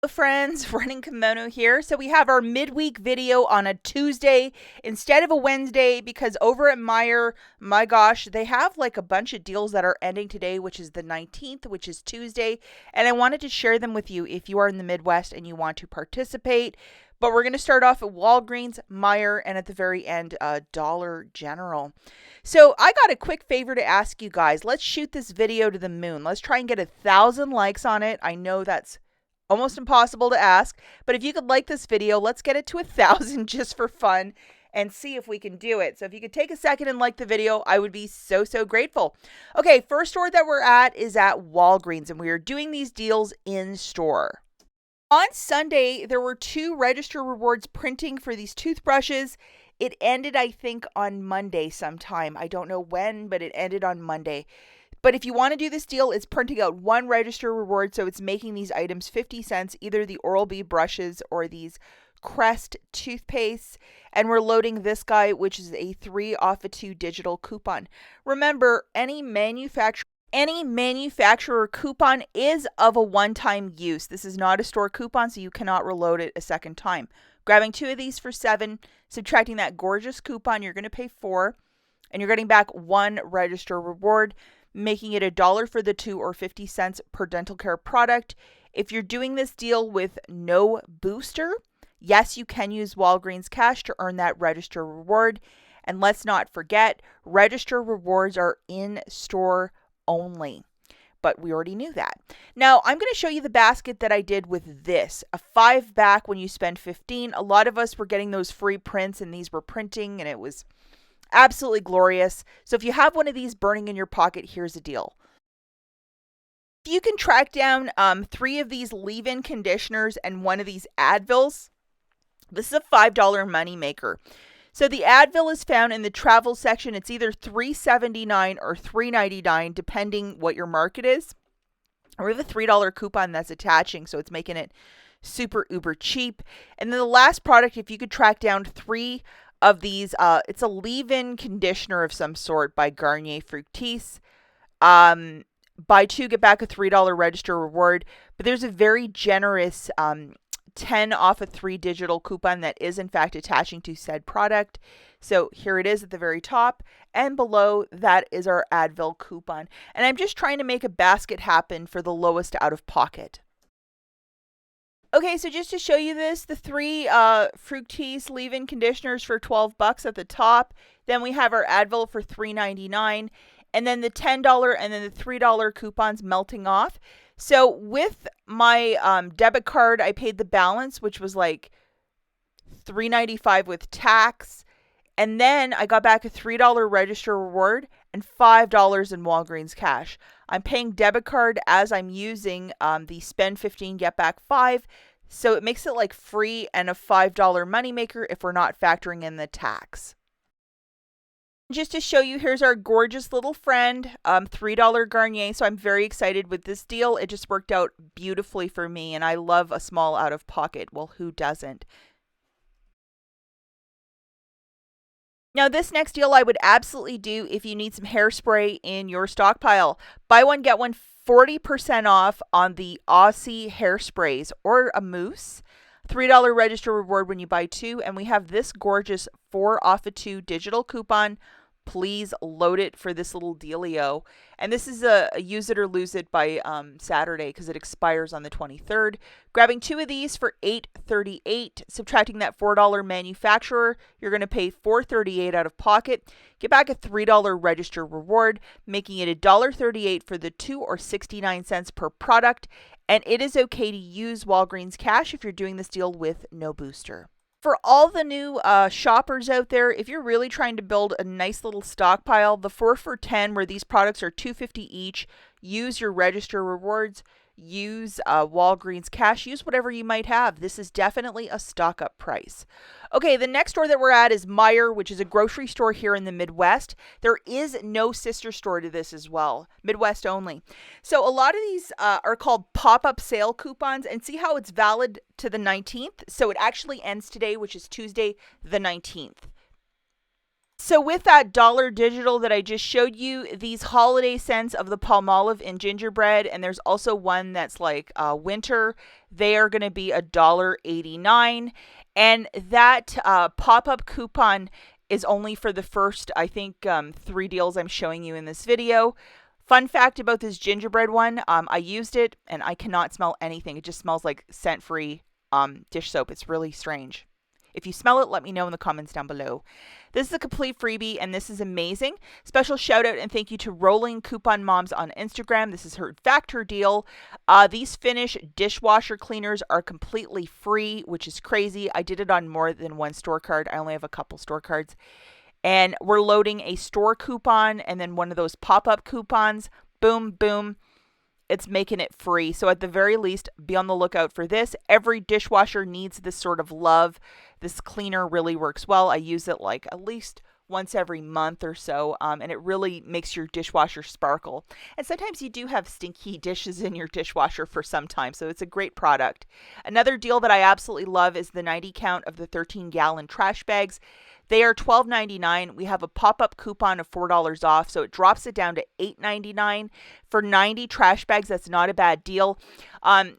Friends, Running Kimono here. So we have our midweek video on a Tuesday instead of a Wednesday because over at Meijer, my gosh, they have like a bunch of deals that are ending today, which is the 19th, which is Tuesday. And I wanted to share them with you if you are in the Midwest and you want to participate. But we're going to start off at Walgreens, Meijer, and at the very end, Dollar General. So I got a quick favor to ask you guys. Let's shoot this video to the moon. Let's try and get 1,000 likes on it. I know that's almost impossible to ask, but if you could like this video, let's get it to 1,000 just for fun and see if we can do it. So if you could take a second and like the video, I would be so grateful. Okay, first store that we're at is at Walgreens, and we are doing these deals in store. On Sunday, there were 2 register rewards printing for these toothbrushes. It ended, I think, on Monday sometime. I don't know when, but it ended on Monday. But if you want to do this deal, it's printing out 1 register reward, so it's making these items 50 cents, either the Oral-B brushes or these Crest toothpaste. And we're loading this guy, which is a 3 off of 2 digital coupon. Remember, any manufacturer coupon is of a one-time use. This is not a store coupon, so you cannot reload it a second time. Grabbing 2 of these for $7, subtracting that gorgeous coupon, you're going to pay $4, and you're getting back 1 register reward, making it $1 for the 2 or 50 cents per dental care product. If you're doing this deal with no booster, yes, you can use Walgreens cash to earn that register reward. And let's not forget, register rewards are in store only. But we already knew that. Now, I'm going to show you the basket that I did with this. A 5 back when you spend 15. A lot of us were getting those free prints, and these were printing, and it was absolutely glorious. So if you have one of these burning in your pocket, here's a deal. If you can track down 3 of these leave-in conditioners and 1 of these Advils, this is a $5 money maker. So the Advil is found in the travel section. It's either $3.79 or $3.99, depending what your market is. Or the $3 coupon that's attaching, so it's making it super uber cheap. And then the last product, if you could track down 3 of these, it's a leave-in conditioner of some sort by Garnier Fructis. Buy 2, get back a $3 register reward. But there's a very generous 10 off of 3 digital coupon that is in fact attaching to said product. So here it is at the very top, and below that is our Advil coupon. And I'm just trying to make a basket happen for the lowest out of pocket. Okay, so just to show you this, the 3 Fructis leave-in conditioners for $12 at the top. Then we have our Advil for $3.99, and then the $10 and then the $3 coupons melting off. So with my debit card, I paid the balance, which was like $3.95 with tax. And then I got back a $3 register reward and $5 in Walgreens cash. I'm paying debit card as I'm using the spend 15, get back 5. So it makes it like free and a $5 moneymaker if we're not factoring in the tax. Just to show you, here's our gorgeous little friend, $3 Garnier. So I'm very excited with this deal. It just worked out beautifully for me, and I love a small out of pocket. Well, who doesn't? Now, this next deal I would absolutely do if you need some hairspray in your stockpile. Buy 1, get 1 40% off on the Aussie hairsprays or a mousse. $3 register reward when you buy 2. And we have this gorgeous 4 off of 2 digital coupon. Please load it for this little dealio. And this is a use it or lose it by Saturday because it expires on the 23rd. Grabbing 2 of these for $8.38. Subtracting that $4 manufacturer, you're going to pay $4.38 out of pocket. Get back a $3 register reward, making it $1.38 for the 2 or 69 cents per product. And it is okay to use Walgreens cash if you're doing this deal with no booster. For all the new shoppers out there, if you're really trying to build a nice little stockpile, the 4 for $10, where these products are $2.50 each, use your register rewards, use Walgreens cash, use whatever you might have. This is definitely a stock up price. Okay, the next store that we're at is Meijer, which is a grocery store here in the Midwest. There is no sister store to this as well, Midwest only. So a lot of these are called pop-up sale coupons, and see how it's valid to the 19th. So it actually ends today, which is Tuesday the 19th. So with that dollar digital that I just showed you, these holiday scents of the Palmolive and gingerbread, and there's also one that's like winter, they are going to be $1.89. And that pop-up coupon is only for the first, I think, 3 deals I'm showing you in this video. Fun fact about this gingerbread one, I used it and I cannot smell anything. It just smells like scent-free dish soap. It's really strange. If you smell it, let me know in the comments down below. This is a complete freebie, and this is amazing. Special shout out and thank you to Rolling Coupon Moms on Instagram. This is her factor deal. These Finish dishwasher cleaners are completely free, which is crazy. I did it on more than one store card. I only have a couple store cards. And we're loading a store coupon and then one of those pop-up coupons. Boom, boom. It's making it free. So at the very least, be on the lookout for this. Every dishwasher needs this sort of love. This cleaner really works well. I use it like at least once every month or so, and it really makes your dishwasher sparkle. And sometimes you do have stinky dishes in your dishwasher for some time, so it's a great product. Another deal that I absolutely love is the 90 count of the 13-gallon trash bags. They are $12.99. We have a pop-up coupon of $4 off, so it drops it down to $8.99 for 90 trash bags. That's not a bad deal.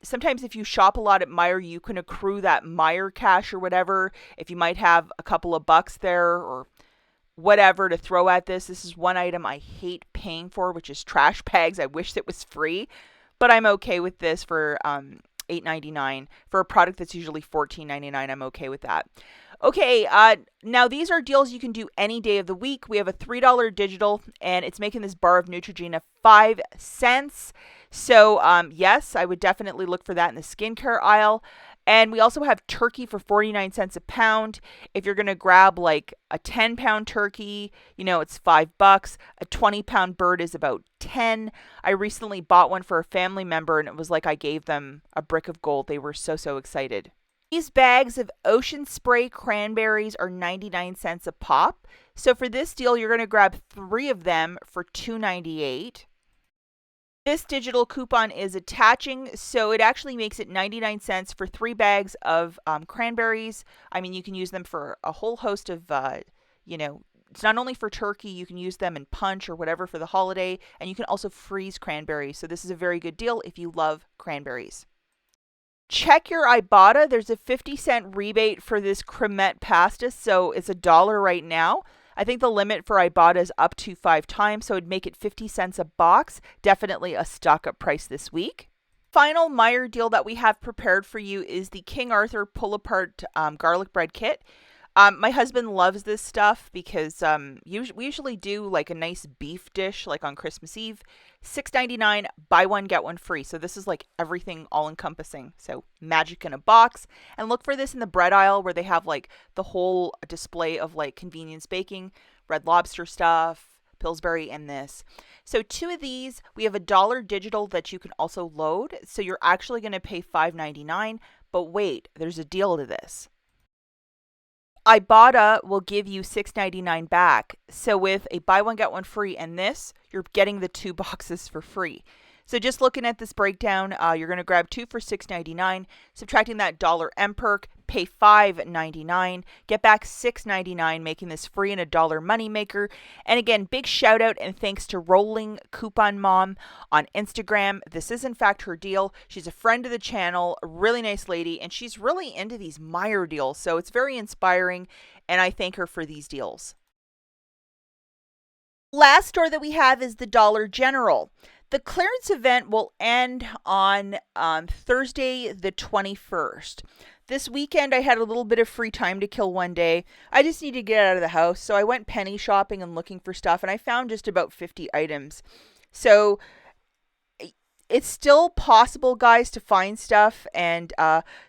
Sometimes if you shop a lot at Meijer, you can accrue that Meijer cash or whatever. If you might have a couple of bucks there or whatever to throw at this. This is one item I hate paying for, which is trash bags. I wish it was free, but I'm okay with this for $8.99 for a product that's usually $14.99. I'm okay with that. Okay, now these are deals you can do any day of the week. We have a $3 digital, and it's making this bar of Neutrogena 5 cents. So, yes, I would definitely look for that in the skincare aisle. And we also have turkey for 49 cents a pound. If you're going to grab like a 10-pound turkey, it's $5. A 20-pound bird is about 10. I recently bought one for a family member, and it was like I gave them a brick of gold. They were so, so excited. These bags of Ocean Spray cranberries are 99 cents a pop. So for this deal, you're going to grab 3 of them for $2.98. This digital coupon is attaching, so it actually makes it 99 cents for 3 bags of cranberries. I mean, you can use them for a whole host of, it's not only for turkey, you can use them in punch or whatever for the holiday, and you can also freeze cranberries. So this is a very good deal if you love cranberries. Check your IBOTTA. There's a 50-cent rebate for this cremette pasta, so it's $1 right now. I think the limit for IBOTTA is up to 5 times, so it'd make it 50 cents a box. Definitely a stock-up price this week. Final Meijer deal that we have prepared for you is the King Arthur pull-apart garlic bread kit. My husband loves this stuff because we usually do like a nice beef dish like on Christmas Eve. $6.99, buy one, get one free. So this is like everything all encompassing. So magic in a box. And look for this in the bread aisle where they have like the whole display of like convenience baking, Red Lobster stuff, Pillsbury, and this. So 2 of these, we have $1 digital that you can also load. So you're actually going to pay $5.99. But wait, there's a deal to this. IBOTTA will give you $6.99 back. So with a buy one, get one free and this, you're getting the 2 boxes for free. So just looking at this breakdown, you're going to grab 2 for $6.99, subtracting that $1 MPerk, pay $5.99, get back $6.99, making this free and a $1 moneymaker. And again, big shout out and thanks to Rolling Coupon Mom on Instagram. This is in fact her deal. She's a friend of the channel, a really nice lady, and she's really into these Meijer deals. So it's very inspiring, and I thank her for these deals. Last store that we have is the Dollar General. The clearance event will end on Thursday the 21st. This weekend I had a little bit of free time to kill one day. I just needed to get out of the house, so I went penny shopping and looking for stuff, and I found just about 50 items. So it's still possible, guys, to find stuff, and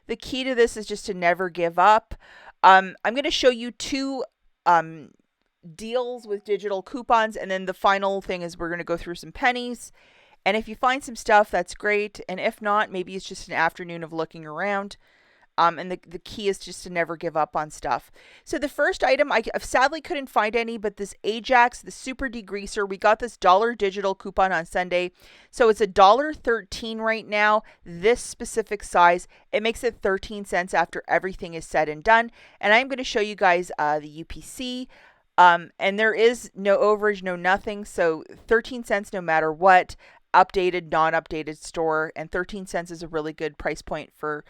the key to this is just to never give up. I'm going to show you 2 deals with digital coupons, and then the final thing is we're going to go through some pennies. And if you find some stuff, that's great. And if not, maybe it's just an afternoon of looking around. And the key is just to never give up on stuff. So the first item, I sadly couldn't find any, but this Ajax, the Super Degreaser, we got this $1 digital coupon on Sunday. So it's $1.13 right now, this specific size. It makes it 13 cents after everything is said and done. And I'm going to show you guys the UPC. And there is no overage, no nothing. So 13 cents no matter what, updated, non updated store. And 13 cents is a really good price point for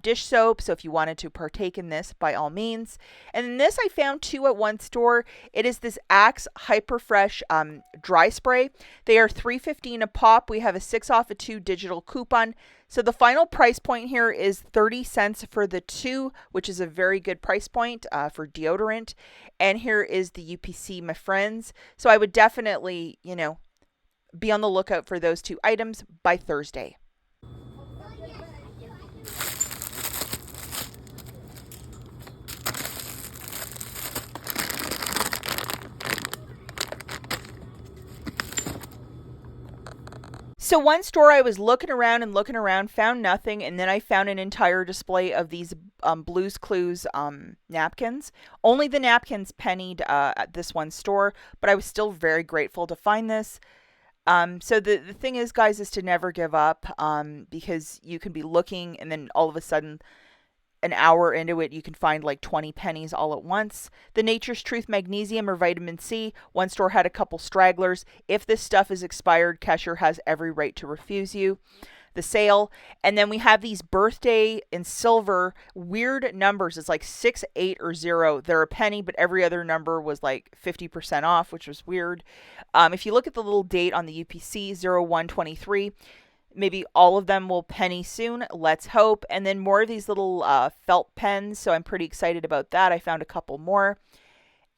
dish soap. So if you wanted to partake in this, by all means. And then this I found too at one store. It is this Axe Hyperfresh dry spray. They are $3.15 a pop. We have a 6 off of 2 digital coupon. So the final price point here is 30 cents for the 2, which is a very good price point for deodorant. And here is the UPC, my friends. So I would definitely, be on the lookout for those 2 items by Thursday. So one store I was looking around and looking around, found nothing, and then I found an entire display of these Blue's Clues napkins. Only the napkins pennied at this one store, but I was still very grateful to find this. So the thing is, guys, is to never give up because you can be looking and then all of a sudden an hour into it, you can find like 20 pennies all at once. The Nature's Truth Magnesium or Vitamin C, one store had a couple stragglers. If this stuff is expired, cashier has every right to refuse you the sale. And then we have these birthday in silver weird numbers. It's like 6, 8, or 0. They're a penny, but every other number was like 50% off, which was weird. If you look at the little date on the UPC, 0123, maybe all of them will penny soon. Let's hope. And then more of these little felt pens. So I'm pretty excited about that. I found a couple more.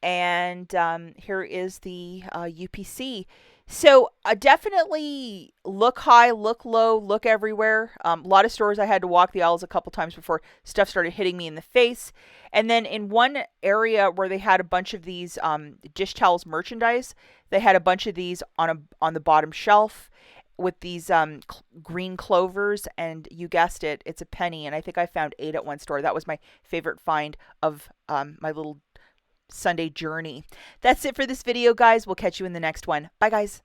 And here is the UPC. So definitely look high, look low, look everywhere. A lot of stores I had to walk the aisles a couple times before stuff started hitting me in the face. And then in one area where they had a bunch of these dish towels merchandise, they had a bunch of these on the bottom shelf with these green clovers, and you guessed it, it's a penny. And I think I found 8 at one store. That was my favorite find of my little Sunday journey. That's it for this video, guys. We'll catch you in the next one. Bye, guys.